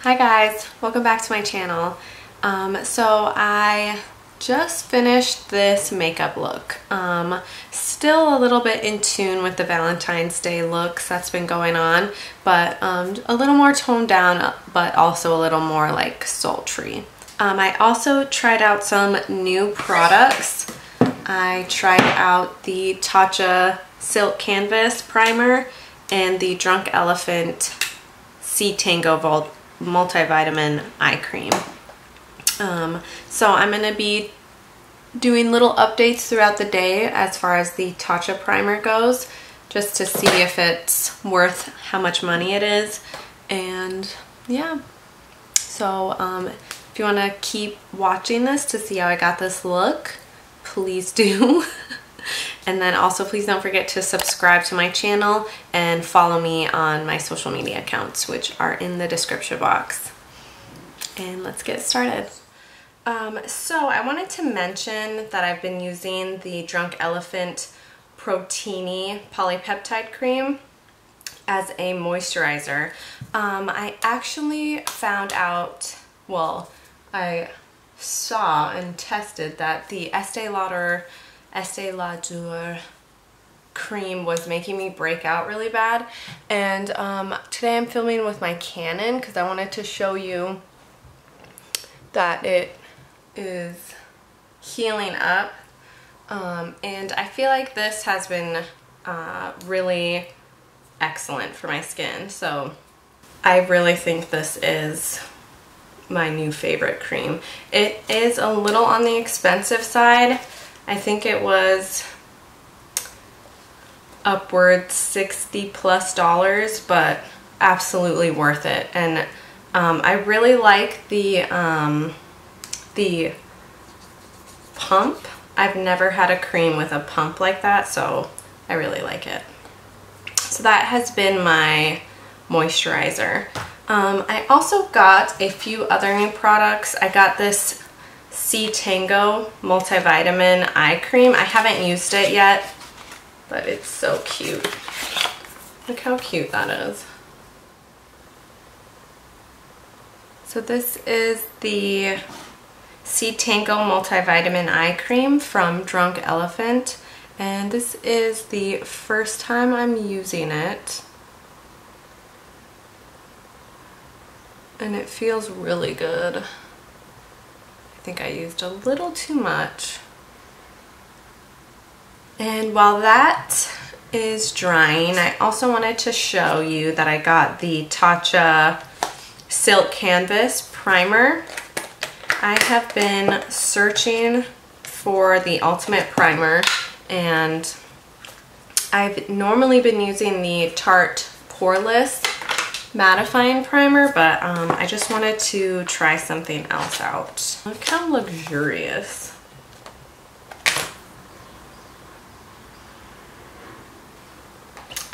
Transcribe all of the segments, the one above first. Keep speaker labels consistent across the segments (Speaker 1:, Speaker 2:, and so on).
Speaker 1: Hi guys, welcome back to my channel. So I just finished this makeup look. Still a little bit in tune with the Valentine's Day looks that's been going on, but a little more toned down, but also a little more like sultry. I also tried out some new products. I tried out the Tatcha Silk Canvas Primer and the Drunk Elephant Sea Tango Multivitamin Eye Cream. So I'm going to be doing little updates throughout the day as far as the Tatcha primer goes, just to see if it's worth how much money it is. And yeah, so if you want to keep watching this to see how I got this look, please do. And then also please don't forget to subscribe to my channel and follow me on my social media accounts, which are in the description box. And let's get started. So I wanted to mention that I've been using the Drunk Elephant Proteini Polypeptide Cream as a moisturizer. I actually found out, well, I saw and tested that the Estee Lauder cream was making me break out really bad, and today I'm filming with my Canon because I wanted to show you that it is healing up, and I feel like this has been really excellent for my skin, so I really think this is my new favorite cream. It is a little on the expensive side. I think it was upwards $60+, but absolutely worth it. And I really like the pump. I've never had a cream with a pump like that, so I really like it. So that has been my moisturizer. I also got a few other new products. I got this Sea Tango Multivitamin Eye Cream. I haven't used it yet, but it's so cute. Look how cute that is. So this is the Sea Tango Multivitamin Eye Cream from Drunk Elephant, and this is the first time I'm using it. And it feels really good. I think I used a little too much. And while that is drying, I also wanted to show you that I got the Tatcha Silk Canvas Primer. I have been searching for the ultimate primer, and I've normally been using the Tarte Poreless mattifying primer, but I just wanted to try something else out. Look how luxurious.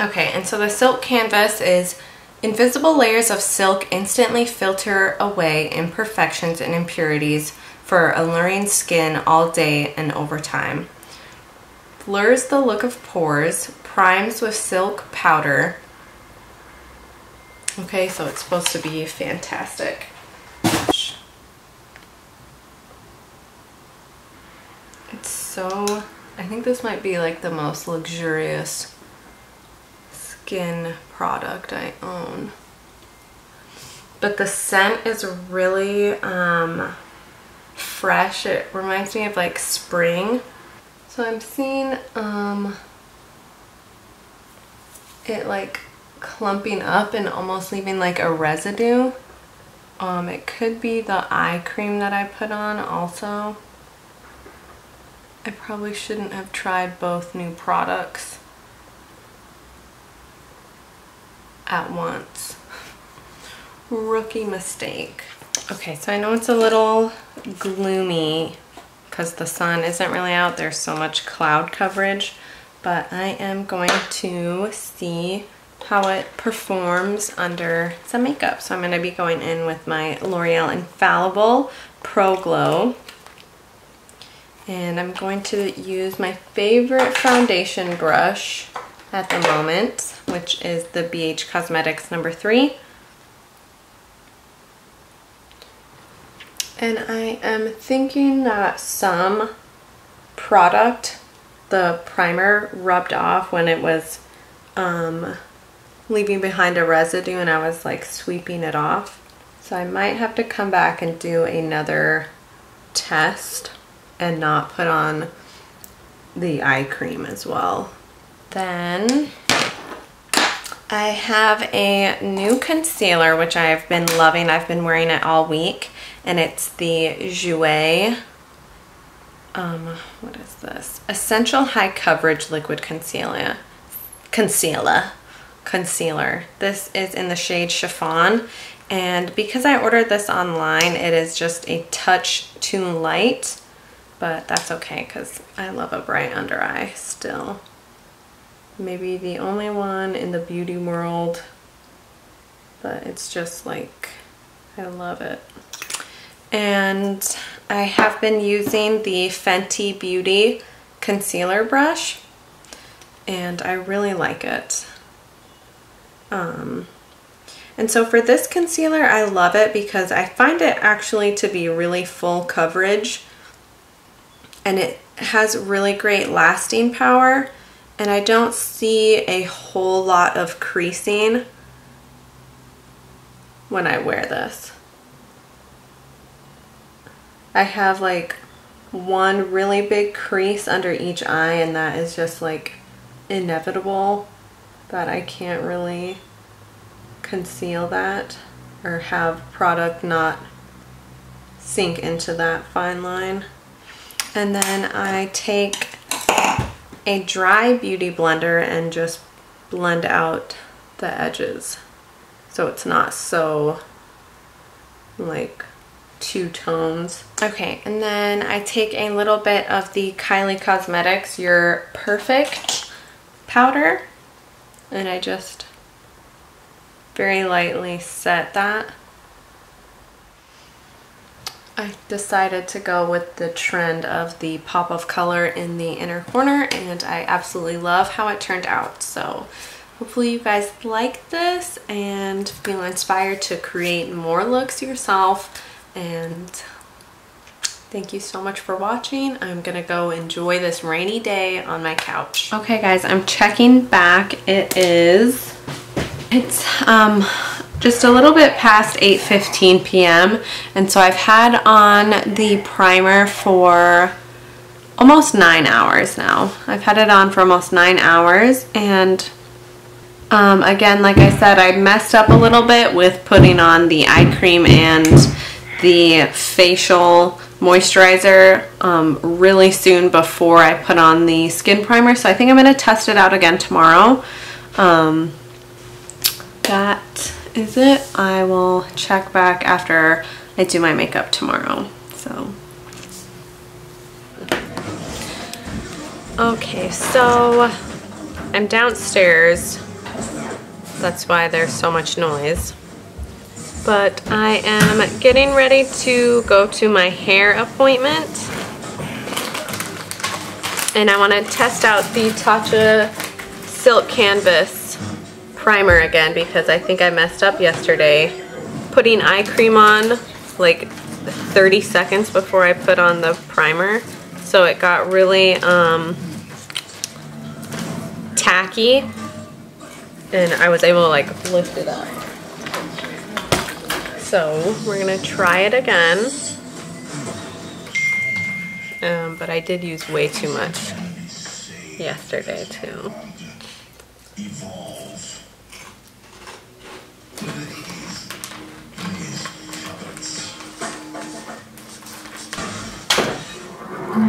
Speaker 1: Okay, and so the Silk Canvas is invisible layers of silk instantly filter away imperfections and impurities for alluring skin all day and over time. Blurs the look of pores, primes with silk powder. Okay, so it's supposed to be fantastic. It's so, I think this might be like the most luxurious skin product I own. But the scent is really fresh. It reminds me of like spring. So I'm seeing it like clumping up and almost leaving like a residue. It could be the eye cream that I put on also. I probably shouldn't have tried both new products at once. Rookie mistake. Okay, so I know it's a little gloomy because the sun isn't really out. There's so much cloud coverage, but I am going to see how it performs under some makeup. So I'm going to be going in with my L'Oreal Infallible Pro Glow, and I'm going to use my favorite foundation brush at the moment, which is the BH Cosmetics number 3. And I am thinking that some product, the primer, rubbed off when it was leaving behind a residue and I was like sweeping it off. So I might have to come back and do another test and not put on the eye cream as well. Then I have a new concealer which I've been loving. I've been wearing it all week, and it's the Jouer what is this? Essential High Coverage Liquid Concealer. This is in the shade Chiffon, and because I ordered this online, it is just a touch too light, but that's okay because I love a bright under eye still. Maybe the only one in the beauty world, but it's just like, I love it. And I have been using the Fenty Beauty concealer brush, and I really like it. And so for this concealer, I love it because I find it actually to be really full coverage, and it has really great lasting power, and I don't see a whole lot of creasing when I wear this. I have like one really big crease under each eye, and that is just like inevitable, that I can't really conceal that or have product not sink into that fine line. And then I take a dry beauty blender and just blend out the edges so it's not so like two tones. Okay, and then I take a little bit of the Kylie Cosmetics You're Perfect powder, and I just very lightly set that. I decided to go with the trend of the pop of color in the inner corner, and I absolutely love how it turned out. So hopefully you guys like this and feel inspired to create more looks yourself. And thank you so much for watching. I'm gonna go enjoy this rainy day on my couch. Okay guys, I'm checking back. It's just a little bit past 8:15 p.m. and so I've had on the primer for almost 9 hours now. I've had it on for almost 9 hours, and again, like I said, I messed up a little bit with putting on the eye cream and the facial moisturizer really soon before I put on the skin primer, so I think I'm going to test it out again tomorrow. That is it. I will check back after I do my makeup tomorrow. So okay, so I'm downstairs. That's why there's so much noise. But I am getting ready to go to my hair appointment, and I want to test out the Tatcha Silk Canvas primer again because I think I messed up yesterday putting eye cream on like 30 seconds before I put on the primer, so it got really tacky, and I was able to like lift it up. So we're gonna try it again, but I did use way too much yesterday too.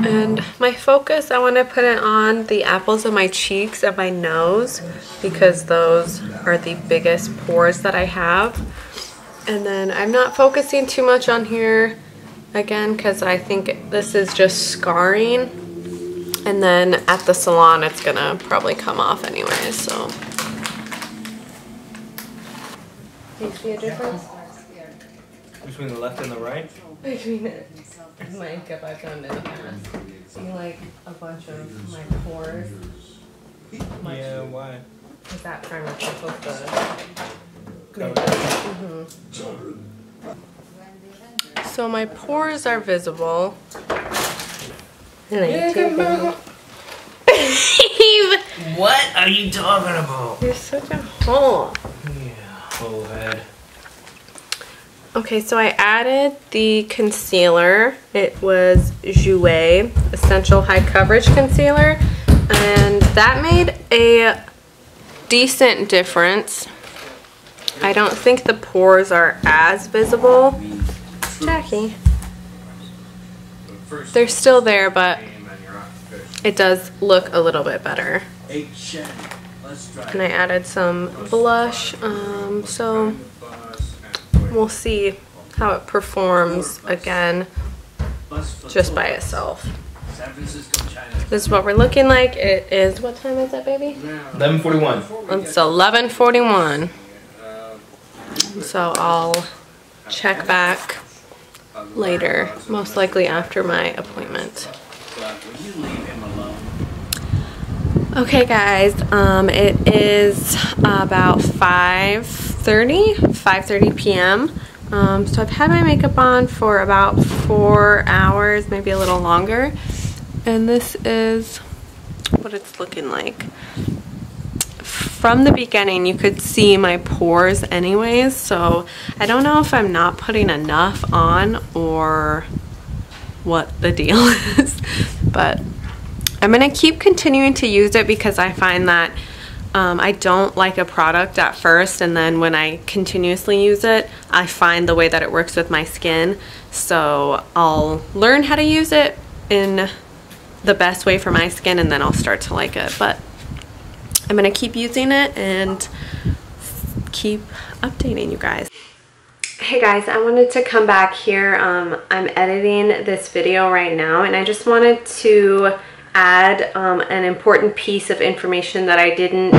Speaker 1: And my focus, I want to put it on the apples of my cheeks and my nose because those are the biggest pores that I have. And then I'm not focusing too much on here again because I think this is just scarring. And then at the salon it's gonna probably come off anyway, so. Do you see a difference?
Speaker 2: Between the left and the right?
Speaker 1: Between the makeup I've done in the past. See like a bunch of my pores.
Speaker 2: Yeah, why?
Speaker 1: Because that primer is supposed to. So my pores are visible.
Speaker 2: What are you talking about?
Speaker 1: You're such a hole.
Speaker 2: Yeah, whole head.
Speaker 1: Okay, so I added the concealer. It was Jouer Essential High Coverage Concealer, and that made a decent difference. I don't think the pores are as visible. Jackie. They're still there, but it does look a little bit better. And I added some blush, so we'll see how it performs again just by itself. This is what we're looking like. It is, what time is it, baby?
Speaker 2: 11:41.
Speaker 1: It's 11:41. So I'll check back later, most likely after my appointment. Okay guys, it is about 5:30 p.m. So I've had my makeup on for about 4 hours, maybe a little longer, and this is what it's looking like. From the beginning you could see my pores anyways, so I don't know if I'm not putting enough on or what the deal is, but I'm gonna keep continuing to use it because I find that I don't like a product at first, and then when I continuously use it, I find the way that it works with my skin. So I'll learn how to use it in the best way for my skin, and then I'll start to like it. But I'm gonna keep using it and keep updating you guys. Hey guys, I wanted to come back here. I'm editing this video right now, and I just wanted to add an important piece of information that I didn't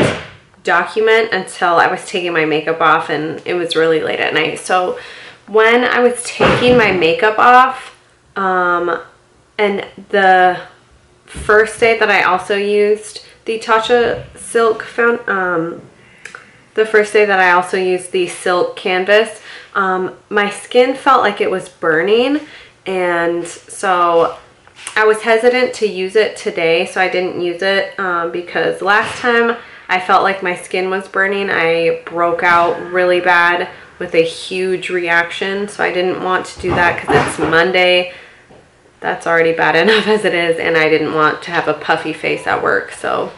Speaker 1: document until I was taking my makeup off, and it was really late at night. So when I was taking my makeup off, and the first day that I also used the Tatcha Silk the first day that I also used the silk canvas, my skin felt like it was burning, and so I was hesitant to use it today, so I didn't use it because last time I felt like my skin was burning. I broke out really bad with a huge reaction, so I didn't want to do that because it's Monday. That's already bad enough as it is, and I didn't want to have a puffy face at work. So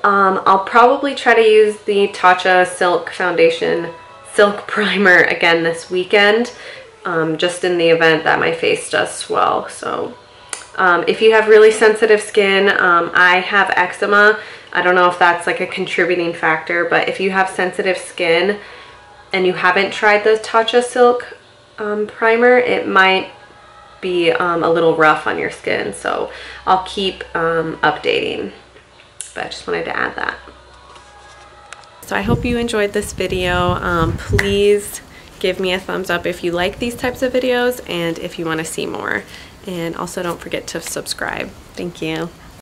Speaker 1: I'll probably try to use the Tatcha Silk Foundation Silk Primer again this weekend, just in the event that my face does swell. So if you have really sensitive skin, I have eczema. I don't know if that's like a contributing factor, but if you have sensitive skin and you haven't tried the Tatcha Silk Primer, it might be a little rough on your skin. So I'll keep updating, but I just wanted to add that. So I hope you enjoyed this video. Please give me a thumbs up if you like these types of videos and if you want to see more. And also don't forget to subscribe. Thank you.